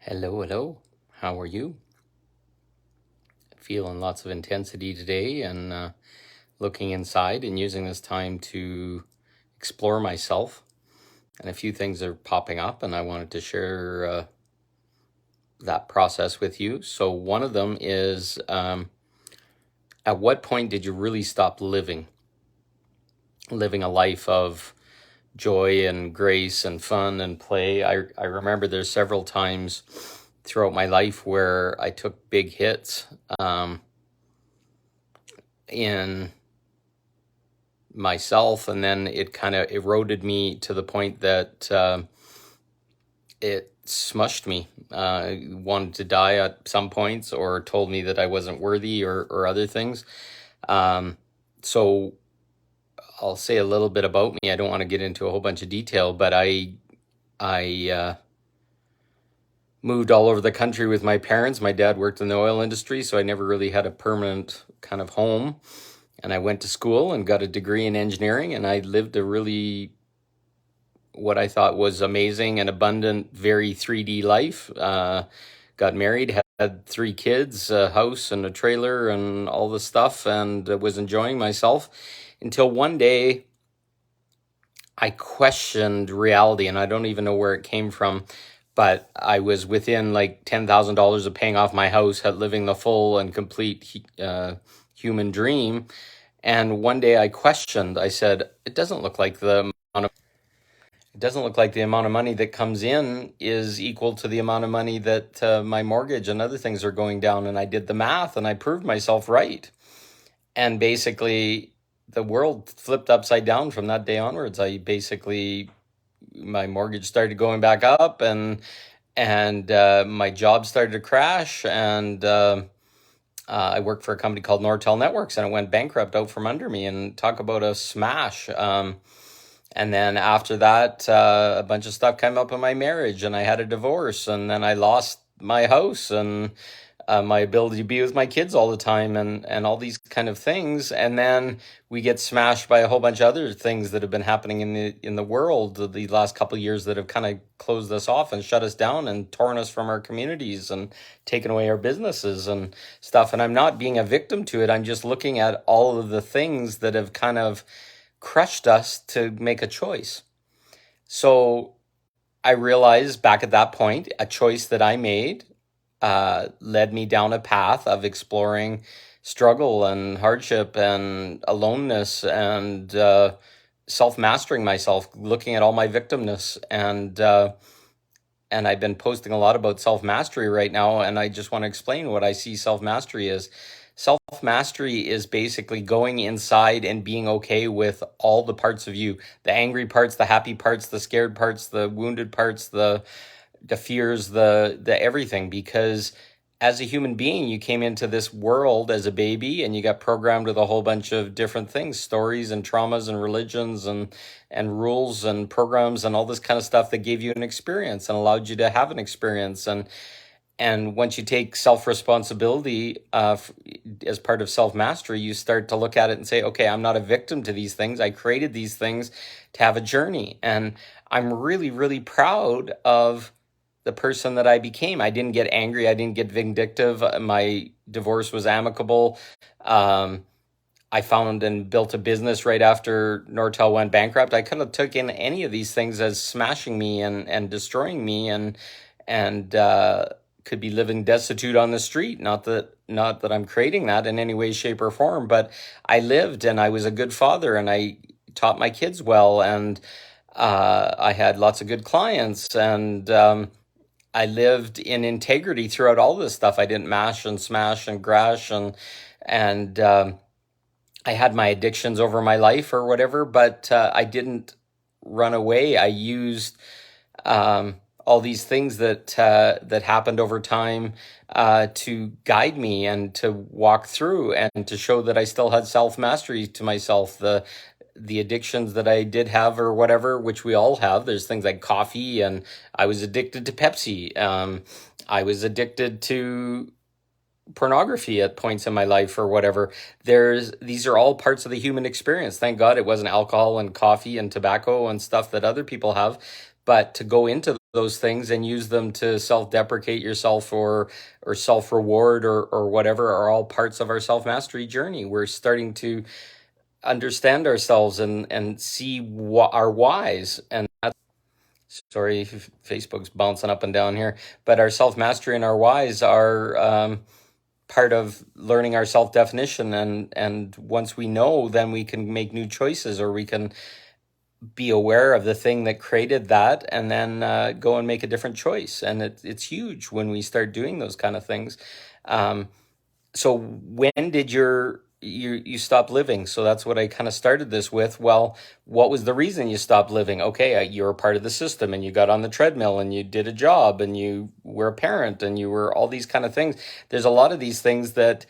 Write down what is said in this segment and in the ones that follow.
Hello, hello. How are you? Feeling lots of intensity today and looking inside and using this time to explore myself. And a few things are popping up, and I wanted to share that process with you. So, one of them is at what point did you really stop living a life of joy and grace and fun and play? I remember there's several times throughout my life where I took big hits in myself, and then it kind of eroded me to the point that it smushed me. Wanted to die at some points, or told me that I wasn't worthy, or other things. So I'll say a little bit about me. I don't want to get into a whole bunch of detail, but I moved all over the country with my parents. My dad worked in the oil industry, so I never really had a permanent kind of home. And I went to school and got a degree in engineering, and I lived a really, what I thought was amazing and abundant, very 3D life. Got married, had 3 kids, a house and a trailer and all the stuff, and was enjoying myself until one day I questioned reality, and I don't even know where it came from. But I was within like $10,000 of paying off my house, had living the full and complete human dream. And one day I questioned. I said, "It doesn't look like the amount of money that comes in is equal to the amount of money that my mortgage and other things are going down." And I did the math, and I proved myself right. And basically, the world flipped upside down from that day onwards. My mortgage started going back up, and my job started to crash, and I worked for a company called Nortel Networks, and it went bankrupt out from under me. And talk about a smash. And then after that, a bunch of stuff came up in my marriage, and I had a divorce, and then I lost my house and my ability to be with my kids all the time, and all these kind of things. And then we get smashed by a whole bunch of other things that have been happening in the world the last couple of years that have kind of closed us off and shut us down and torn us from our communities and taken away our businesses and stuff. And I'm not being a victim to it. I'm just looking at all of the things that have kind of crushed us to make a choice. So I realized back at that point, a choice that I made led me down a path of exploring struggle and hardship and aloneness and self-mastering myself, looking at all my victimness. And I've been posting a lot about self-mastery right now, and I just want to explain what I see self-mastery as. Self-mastery is basically going inside and being okay with all the parts of you, the angry parts, the happy parts, the scared parts, the wounded parts, the fears, the everything. Because as a human being, you came into this world as a baby, and you got programmed with a whole bunch of different things, stories and traumas and religions and rules and programs and all this kind of stuff that gave you an experience and allowed you to have an experience. And once you take self-responsibility as part of self-mastery, you start to look at it and say, okay, I'm not a victim to these things. I created these things to have a journey. And I'm really, really proud of the person that I became. I didn't get angry. I didn't get vindictive. My divorce was amicable. I found and built a business right after Nortel went bankrupt. I could have taken any of these things as smashing me and destroying me, and could be living destitute on the street. Not that I'm creating that in any way, shape, or form, but I lived, and I was a good father, and I taught my kids well, and I had lots of good clients, and I lived in integrity throughout all this stuff. I didn't mash and smash and crash, and I had my addictions over my life or whatever, but I didn't run away. I used all these things that happened over time to guide me and to walk through and to show that I still had self-mastery to myself. The addictions that I did have or whatever, which we all have. There's things like coffee, and I was addicted to Pepsi. I was addicted to pornography at points in my life or whatever. These are all parts of the human experience. Thank God it wasn't alcohol and coffee and tobacco and stuff that other people have. But to go into those things and use them to self-deprecate yourself or self-reward or whatever are all parts of our self-mastery journey. We're starting to understand ourselves and see what our whys. And that's, sorry, Facebook's bouncing up and down here, but our self-mastery and our whys are part of learning our self-definition. And once we know, then we can make new choices, or we can be aware of the thing that created that, and then go and make a different choice. And it's huge when we start doing those kind of things. So when did you stop living? So that's what I kind of started this with. Well, what was the reason you stopped living? Okay, you were part of the system, and you got on the treadmill, and you did a job, and you were a parent, and you were all these kind of things. There's a lot of these things that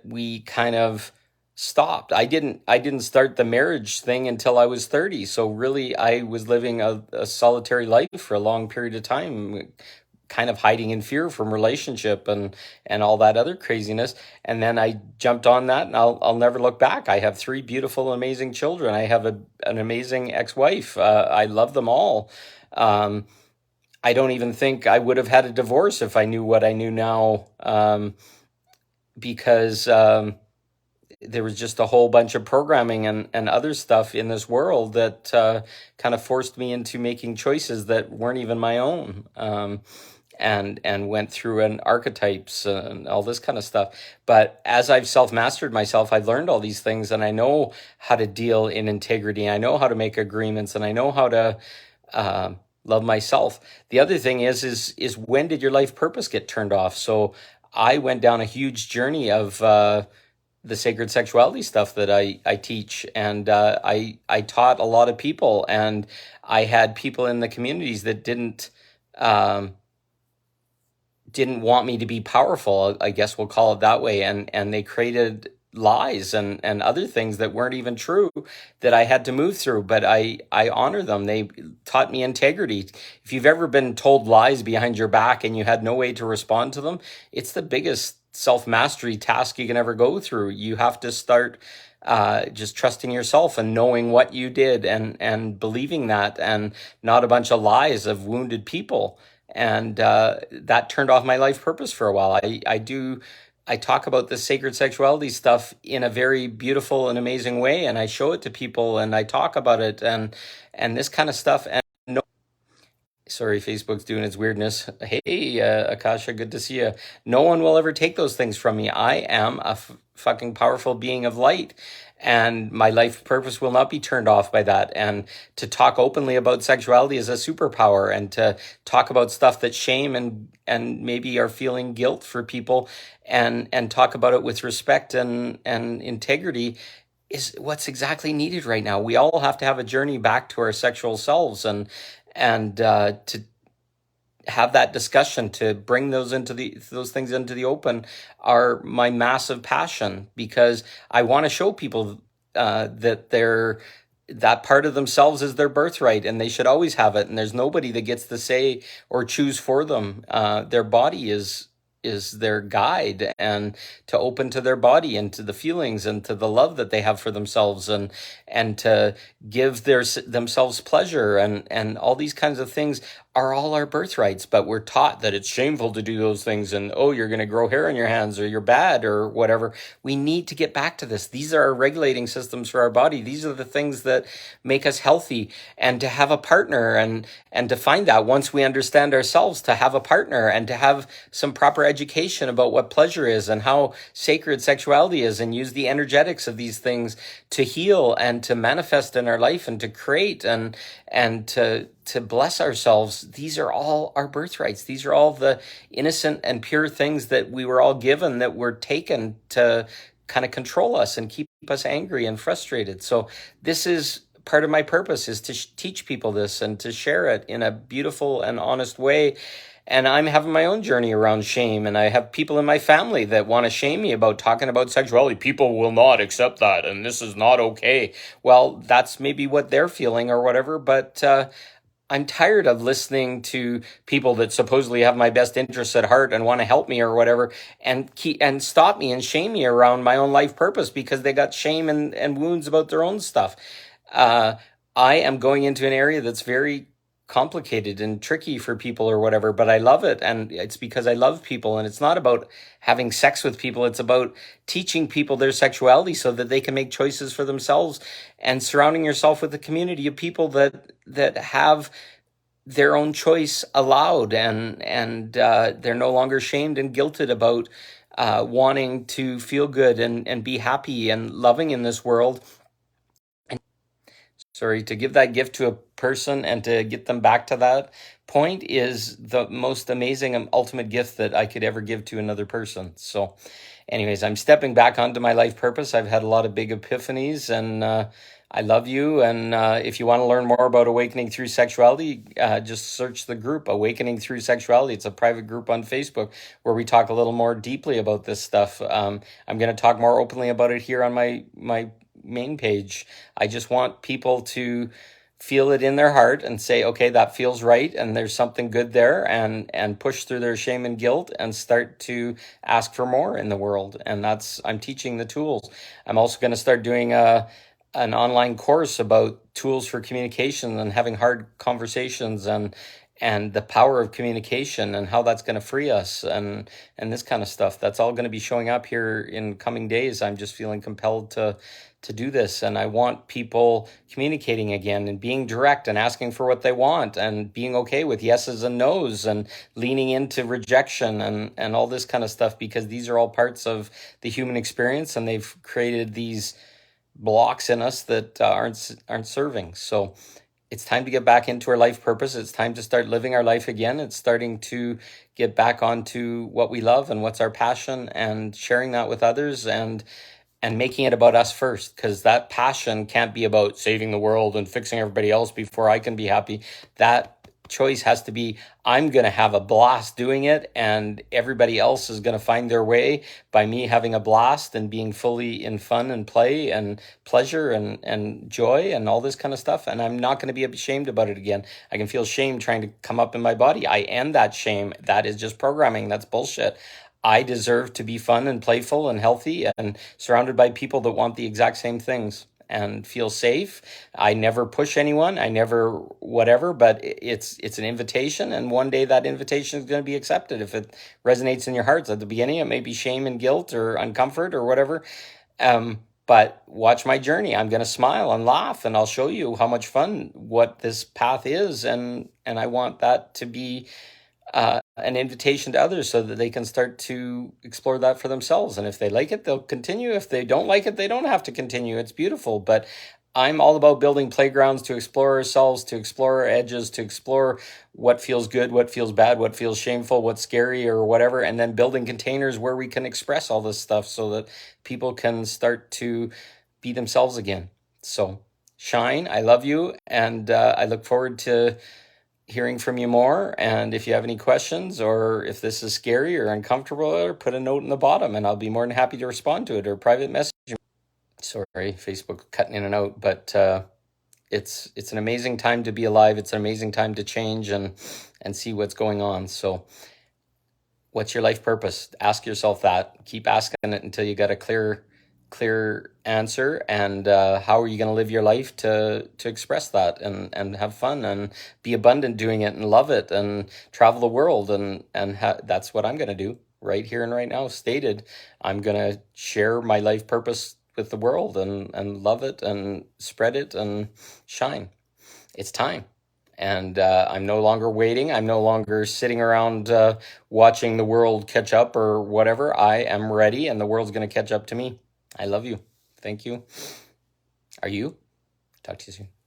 we kind of stopped. I didn't start the marriage thing until I was 30. So really I was living a solitary life for a long period of time, kind of hiding in fear from relationship and all that other craziness. And then I jumped on that, and I'll never look back. I have three beautiful, amazing children. I have an amazing ex-wife. I love them all. I don't even think I would have had a divorce if I knew what I knew now, because there was just a whole bunch of programming and other stuff in this world that kind of forced me into making choices that weren't even my own, and went through an archetypes and all this kind of stuff. But as I've self-mastered myself, I've learned all these things, and I know how to deal in integrity. I know how to make agreements, and I know how to love myself. The other thing is when did your life purpose get turned off? So I went down a huge journey of the sacred sexuality stuff that I teach, and I taught a lot of people, and I had people in the communities that didn't want me to be powerful, I guess we'll call it that way, and they created lies and other things that weren't even true that I had to move through, but I honor them. They taught me integrity. If you've ever been told lies behind your back and you had no way to respond to them, it's the biggest self-mastery task you can ever go through. You have to start just trusting yourself and knowing what you did and believing that, and not a bunch of lies of wounded people. And that turned off my life purpose for a while. I talk about the sacred sexuality stuff in a very beautiful and amazing way, and I show it to people, and I talk about it and this kind of stuff. And no, sorry, Facebook's doing its weirdness. Hey, Akasha, good to see you. No one will ever take those things from me. I am a fucking powerful being of light, and my life purpose will not be turned off by that. And to talk openly about sexuality is a superpower, and to talk about stuff that shame and maybe are feeling guilt for people, and talk about it with respect and integrity is what's exactly needed right now. We all have to have a journey back to our sexual selves, and to have that discussion, to bring those things into the open, are my massive passion, because I want to show people that that part of themselves is their birthright, and they should always have it, and there's nobody that gets to say or choose for them. Their body is their guide, and to open to their body and to the feelings and to the love that they have for themselves, and to give themselves pleasure and all these kinds of things are all our birthrights. But we're taught that it's shameful to do those things, and oh, you're going to grow hair on your hands, or you're bad, or whatever. We need to get back to this. These are our regulating systems for our body. These are the things that make us healthy. And to have a partner, and to find that once we understand ourselves, to have a partner and to have some proper education about what pleasure is and how sacred sexuality is, and use the energetics of these things to heal and to manifest in our life and to create and to bless ourselves. These are all our birthrights. These are all the innocent and pure things that we were all given, that were taken to kind of control us and keep us angry and frustrated. So this is part of my purpose, is to teach people this and to share it in a beautiful and honest way. And I'm having my own journey around shame, and I have people in my family that want to shame me about talking about sexuality. People will not accept that, and this is not okay. Well, that's maybe what they're feeling or whatever, but I'm tired of listening to people that supposedly have my best interests at heart and want to help me or whatever, and stop me and shame me around my own life purpose because they got shame and wounds about their own stuff. I am going into an area that's very complicated and tricky for people or whatever, but I love it. And it's because I love people. And it's not about having sex with people. It's about teaching people their sexuality so that they can make choices for themselves, and surrounding yourself with a community of people that have their own choice allowed, and they're no longer shamed and guilted about wanting to feel good and be happy and loving in this world. Sorry, to give that gift to a person and to get them back to that point is the most amazing and ultimate gift that I could ever give to another person. So anyways, I'm stepping back onto my life purpose. I've had a lot of big epiphanies, and I love you. And if you want to learn more about Awakening Through Sexuality, just search the group Awakening Through Sexuality. It's a private group on Facebook where we talk a little more deeply about this stuff. I'm going to talk more openly about it here on my main page. I just want people to feel it in their heart and say, okay, that feels right, and there's something good there, and push through their shame and guilt and start to ask for more in the world. And I'm teaching the tools. I'm also going to start doing an online course about tools for communication and having hard conversations, and the power of communication and how that's going to free us, and this kind of stuff. That's all going to be showing up here in coming days. I'm just feeling compelled to do this, and I want people communicating again and being direct and asking for what they want and being okay with yeses and nos and leaning into rejection and all this kind of stuff, because these are all parts of the human experience, and they've created these blocks in us that aren't serving. So it's time to get back into our life purpose. It's time to start living our life again. It's starting to get back onto what we love and what's our passion, and sharing that with others, and making it about us first, because that passion can't be about saving the world and fixing everybody else before I can be happy. That choice has to be, I'm going to have a blast doing it, and everybody else is going to find their way by me having a blast and being fully in fun and play and pleasure and joy and all this kind of stuff. And I'm not going to be ashamed about it again. I can feel shame trying to come up in my body. I end that shame. That is just programming. That's bullshit. I deserve to be fun and playful and healthy and surrounded by people that want the exact same things and feel safe. I never push anyone. I never whatever, but it's an invitation, and one day that invitation is going to be accepted. If it resonates in your hearts at the beginning, it may be shame and guilt or uncomfort or whatever. But watch my journey. I'm going to smile and laugh, and I'll show you how much fun what this path is, and I want that to be an invitation to others so that they can start to explore that for themselves. And if they like it, they'll continue. If they don't like it, they don't have to continue. It's beautiful. But I'm all about building playgrounds to explore ourselves, to explore our edges, to explore what feels good, what feels bad, what feels shameful, what's scary or whatever, and then building containers where we can express all this stuff so that people can start to be themselves again. So shine. I love you, and I look forward to hearing from you more. And if you have any questions, or if this is scary or uncomfortable, or put a note in the bottom and I'll be more than happy to respond to it, or private message. Sorry, Facebook cutting in and out, but it's an amazing time to be alive. It's an amazing time to change and see what's going on. So what's your life purpose? Ask yourself that. Keep asking it until you got a clear answer. And how are you going to live your life to express that and have fun and be abundant doing it and love it and travel the world, and that's what I'm going to do right here and right now. Stated, I'm going to share my life purpose with the world and love it and spread it and shine. It's time. And I'm no longer waiting. I'm no longer sitting around watching the world catch up or whatever. I am ready, and the world's going to catch up to me. I love you. Thank you. Are you? Talk to you soon.